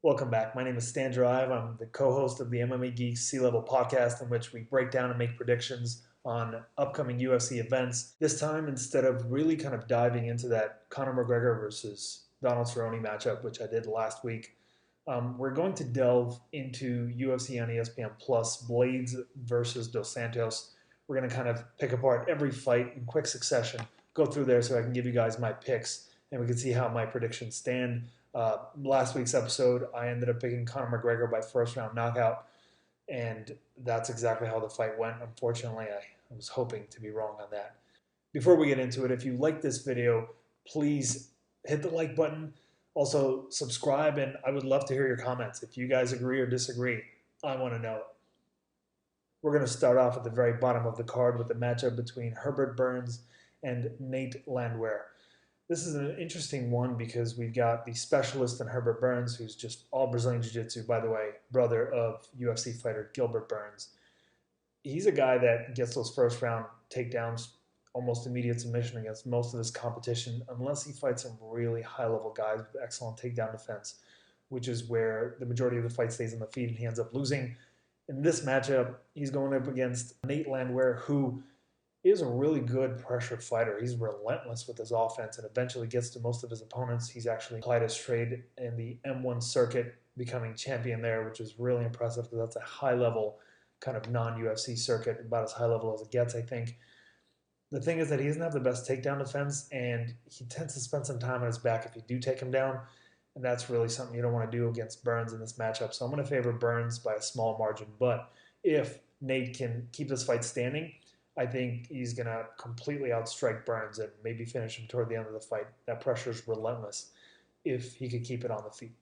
Welcome back. My name is Stan Dryev. I'm the co-host of the MMA Geeks C-Level podcast, in which we break down and make predictions on upcoming UFC events. This time, instead of really kind of diving into that Conor McGregor versus Donald Cerrone matchup, which I did last week, we're going to delve into UFC on ESPN Plus, Blaydes versus Dos Santos. We're going to kind of pick apart every fight in quick succession, go through there so I can give you guys my picks, and we can see how my predictions stand. Last week's episode, I ended up picking Conor McGregor by first round knockout, and that's exactly how the fight went. Unfortunately, I was hoping to be wrong on that. Before we get into it, if you like this video, please hit the like button. Also, subscribe, and I would love to hear your comments. If you guys agree or disagree, I want to know it. We're going to start off at the very bottom of the card with the matchup between Herbert Burns and Nate Landwehr. This is an interesting one because we've got the specialist in Herbert Burns, who's just all Brazilian Jiu-Jitsu, by the way, brother of UFC fighter Gilbert Burns. He's a guy that gets those first round takedowns, almost immediate submission against most of his competition, unless he fights some really high-level guys with excellent takedown defense, which is where the majority of the fight stays on the feet and he ends up losing. In this matchup, he's going up against Nate Landwehr, who is a really good pressure fighter. He's relentless with his offense and eventually gets to most of his opponents. He's actually applied his trade in the M1 circuit, becoming champion there, which is really impressive because that's a high-level kind of non-UFC circuit, about as high level as it gets, I think. The thing is that he doesn't have the best takedown defense, and he tends to spend some time on his back if you do take him down, and that's really something you don't want to do against Burns in this matchup. So I'm going to favor Burns by a small margin, but if Nate can keep this fight standing, I think he's going to completely outstrike Burns and maybe finish him toward the end of the fight. That pressure is relentless if he could keep it on the feet.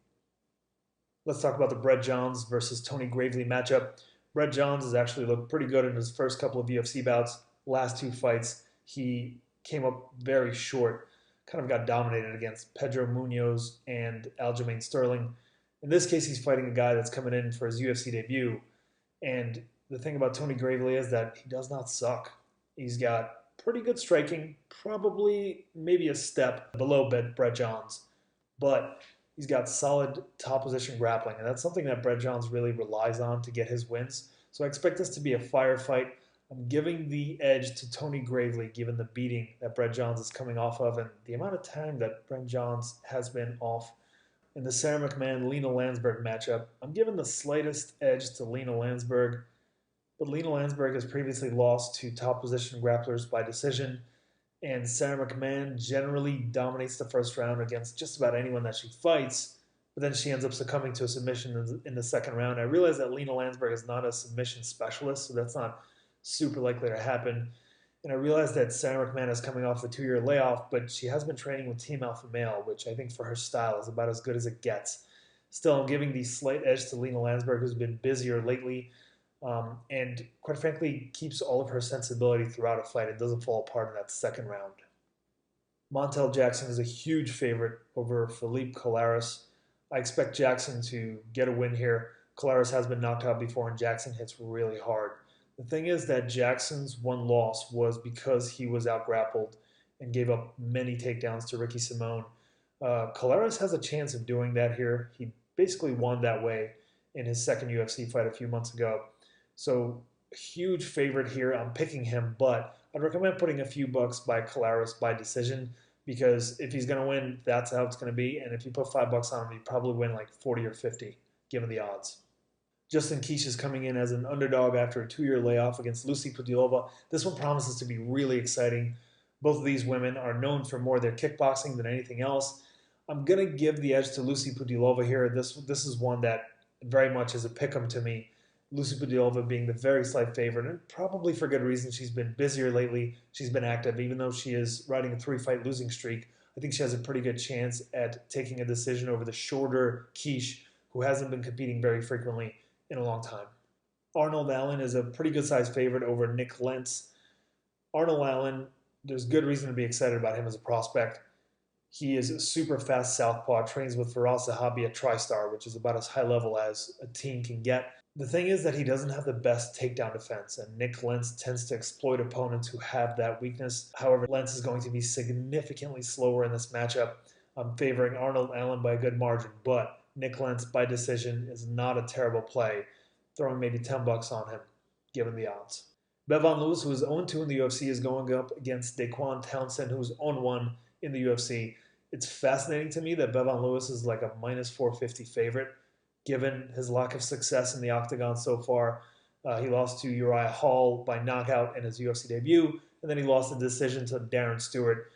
Let's talk about the Brett Johns versus Tony Gravely matchup. Brett Johns has actually looked pretty good in his first couple of UFC bouts. Last two fights, he came up very short, kind of got dominated against Pedro Munoz and Aljamain Sterling. In this case, he's fighting a guy that's coming in for his UFC debut, and the thing about Tony Gravely is that he does not suck. He's got pretty good striking, probably maybe a step below Brett Johns, but he's got solid top position grappling, and that's something that Brett Johns really relies on to get his wins. So I expect this to be a firefight. I'm giving the edge to Tony Gravely, given the beating that Brett Johns is coming off of and the amount of time that Brett Johns has been off. In the Sarah McMahon-Lena Landsberg matchup, I'm giving the slightest edge to Lena Landsberg. But Lena Landsberg has previously lost to top position grapplers by decision, and Sarah McMahon generally dominates the first round against just about anyone that she fights, but then she ends up succumbing to a submission in the second round. I realize that Lena Landsberg is not a submission specialist, so that's not super likely to happen. And I realize that Sarah McMahon is coming off a 2-year layoff, but she has been training with Team Alpha Male, which I think for her style is about as good as it gets. Still, I'm giving the slight edge to Lena Landsberg, who's been busier lately. And quite frankly, keeps all of her sensibility throughout a fight and doesn't fall apart in that second round. Montel Jackson is a huge favorite over Philippe Culeros. I expect Jackson to get a win here. Culeros has been knocked out before, and Jackson hits really hard. The thing is that Jackson's one loss was because he was out-grappled and gave up many takedowns to Ricky Simone. Culeros has a chance of doing that here. He basically won that way in his second UFC fight a few months ago. So, huge favorite here. I'm picking him, but I'd recommend putting a few bucks by Culeros by decision, because if he's going to win, that's how it's going to be. And if you put $5 on him, he'd probably win like 40 or 50, given the odds. Justin Quiche is coming in as an underdog after a 2-year layoff against Lucy Pudilova. This one promises to be really exciting. Both of these women are known for more their kickboxing than anything else. I'm going to give the edge to Lucy Pudilova here. This is one that very much is a pick-em to me. Lucy Pudilova being the very slight favorite, and probably for good reason. She's been busier lately. She's been active. Even though she is riding a 3-fight losing streak, I think she has a pretty good chance at taking a decision over the shorter Quiche, who hasn't been competing very frequently in a long time. Arnold Allen is a pretty good-sized favorite over Nick Lentz. Arnold Allen, there's good reason to be excited about him as a prospect. He is a super fast southpaw, trains with Faraz Zahabi at TriStar, which is about as high level as a team can get. The thing is that he doesn't have the best takedown defense, and Nick Lentz tends to exploit opponents who have that weakness. However, Lentz is going to be significantly slower in this matchup. I'm favoring Arnold Allen by a good margin, but Nick Lentz by decision is not a terrible play. Throwing maybe $10 on him, given the odds. Bevon Lewis, who is 0-2 in the UFC, is going up against Daquan Townsend, who's 0-1 in the UFC. It's fascinating to me that Bevon Lewis is like a minus 450 favorite, given his lack of success in the octagon so far. He lost to Uriah Hall by knockout in his UFC debut, and then he lost the decision to Darren Stewart.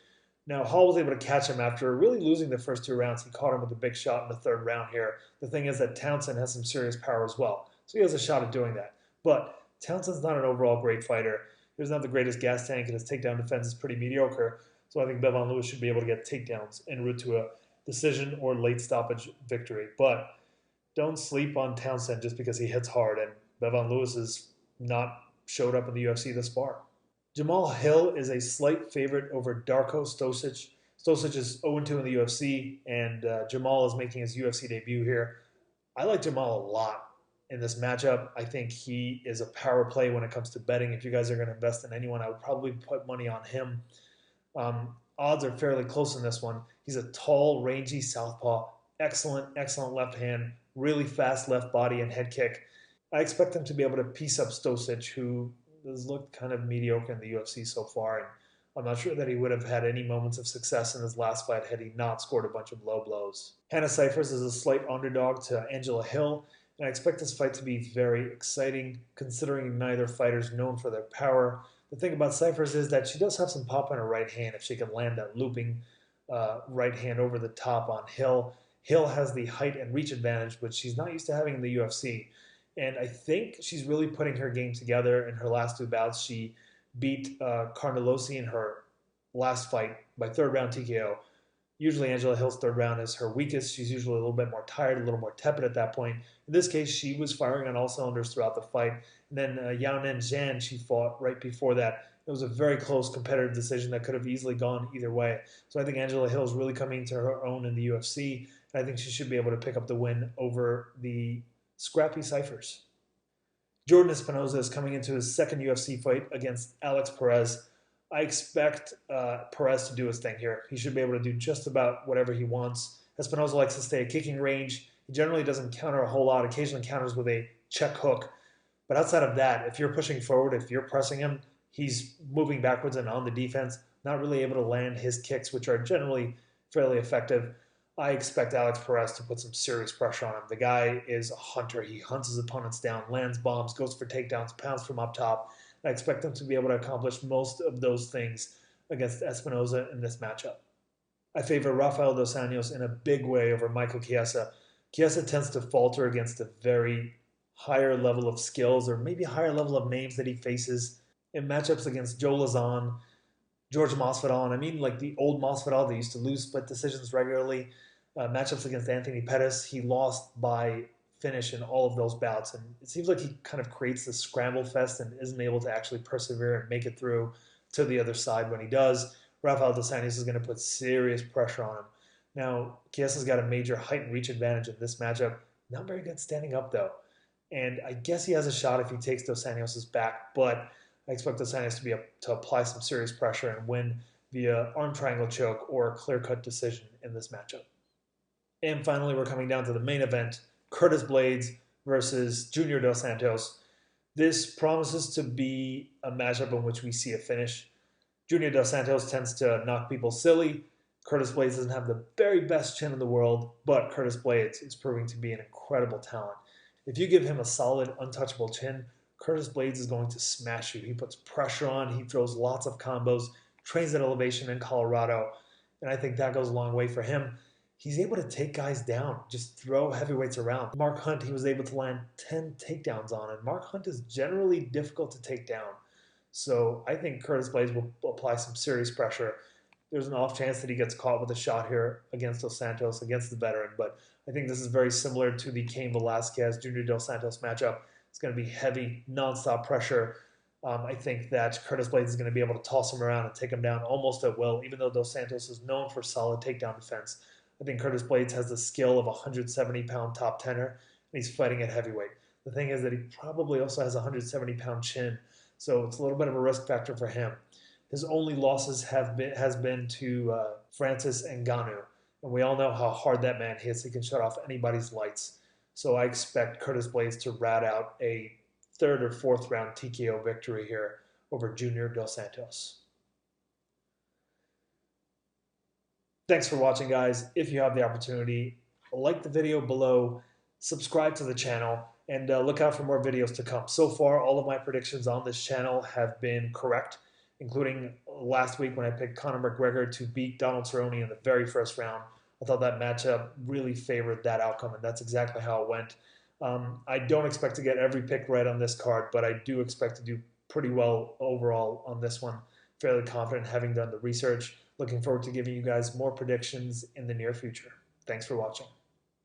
Now, Hall was able to catch him after really losing the first 2 rounds. He caught him with a big shot in the 3rd round here. The thing is that Townsend has some serious power as well, so he has a shot at doing that. But Townsend's not an overall great fighter. He doesn't have the greatest gas tank, and his takedown defense is pretty mediocre. So I think Bevon Lewis should be able to get takedowns en route to a decision or late stoppage victory. But don't sleep on Townsend just because he hits hard, and Bevon Lewis has not showed up in the UFC thus far. Jamal Hill is a slight favorite over Darko Stosic. Stosic is 0-2 in the UFC, and Jamal is making his UFC debut here. I like Jamal a lot in this matchup. I think he is a power play when it comes to betting. If you guys are going to invest in anyone, I would probably put money on him. Odds are fairly close in this one. He's a tall, rangy southpaw, excellent left hand, really fast left body and head kick. I expect him to be able to piece up Stosic, who has looked kind of mediocre in the UFC so far, and I'm not sure that he would have had any moments of success in his last fight had he not scored a bunch of low blows. Hannah Cyphers is a slight underdog to Angela Hill, and I expect this fight to be very exciting, considering neither fighter is known for their power. The thing about Cyphers is that she does have some pop in her right hand if she can land that looping right hand over the top on Hill. Hill has the height and reach advantage, which she's not used to having in the UFC. And I think she's really putting her game together in her last 2 bouts. She beat Carnelosi in her last fight by 3rd round TKO. Usually Angela Hill's 3rd round is her weakest. She's usually a little bit more tired, a little more tepid at that point. In this case, she was firing on all cylinders throughout the fight. And then Yaonan Zhan, she fought right before that. It was a very close competitive decision that could have easily gone either way. So I think Angela Hill is really coming to her own in the UFC. And I think she should be able to pick up the win over the scrappy Cyphers. Jordan Espinoza is coming into his 2nd UFC fight against Alex Perez. I expect Perez to do his thing here. He should be able to do just about whatever he wants. Espinoza likes to stay at kicking range. He generally doesn't counter a whole lot, occasionally counters with a check hook. But outside of that, if you're pushing forward, if you're pressing him, he's moving backwards and on the defense, not really able to land his kicks, which are generally fairly effective. I expect Alex Perez to put some serious pressure on him. The guy is a hunter. He hunts his opponents down, lands bombs, goes for takedowns, pounds from up top. I expect him to be able to accomplish most of those things against Espinoza in this matchup. I favor Rafael dos Anjos in a big way over Michael Chiesa. Chiesa tends to falter against a very higher level of skills or maybe a higher level of names that he faces in matchups against Joe Lazan, George Masvidal, and I mean like the old Masvidal that used to lose split decisions regularly. Matchups against Anthony Perez, he lost by finish in all of those bouts, and it seems like he kind of creates this scramble fest and isn't able to actually persevere and make it through to the other side when he does. Rafael dos Anjos is going to put serious pressure on him. Now, Chiesa's got a major height and reach advantage in this matchup. Not very good standing up, though. And I guess he has a shot if he takes dos Anjos' back, but I expect dos Anjos to apply some serious pressure and win via arm triangle choke or a clear-cut decision in this matchup. And finally, we're coming down to the main event, Curtis Blaydes versus Junior Dos Santos. This promises to be a matchup in which we see a finish. Junior Dos Santos tends to knock people silly. Curtis Blaydes doesn't have the very best chin in the world, but Curtis Blaydes is proving to be an incredible talent. If you give him a solid, untouchable chin, Curtis Blaydes is going to smash you. He puts pressure on, he throws lots of combos, trains at elevation in Colorado, and I think that goes a long way for him. He's able to take guys down, just throw heavyweights around. Mark Hunt, he was able to land 10 takedowns on, and Mark Hunt is generally difficult to take down. So I think Curtis Blaydes will apply some serious pressure. There's an off chance that he gets caught with a shot here against Dos Santos, against the veteran, but I think this is very similar to the Cain Velasquez Junior Dos Santos matchup. It's going to be heavy, nonstop pressure. I think that Curtis Blaydes is going to be able to toss him around and take him down almost at will, even though Dos Santos is known for solid takedown defense. I think Curtis Blaydes has the skill of a 170-pound top tenor, and he's fighting at heavyweight. The thing is that he probably also has a 170-pound chin, so it's a little bit of a risk factor for him. His only losses has been to Francis Ngannou, And we all know how hard that man hits. He can shut off anybody's lights. So I expect Curtis Blaydes to rat out a third or fourth round TKO victory here over Junior Dos Santos. Thanks for watching, guys. If you have the opportunity, like the video below, subscribe to the channel, and look out for more videos to come. So far, all of my predictions on this channel have been correct, including last week when I picked Conor McGregor to beat Donald Cerrone in the very first round. I thought that matchup really favored that outcome, and that's exactly how it went. I don't expect to get every pick right on this card, but I do expect to do pretty well overall on this one. Fairly confident having done the research. Looking forward to giving you guys more predictions in the near future. Thanks for watching.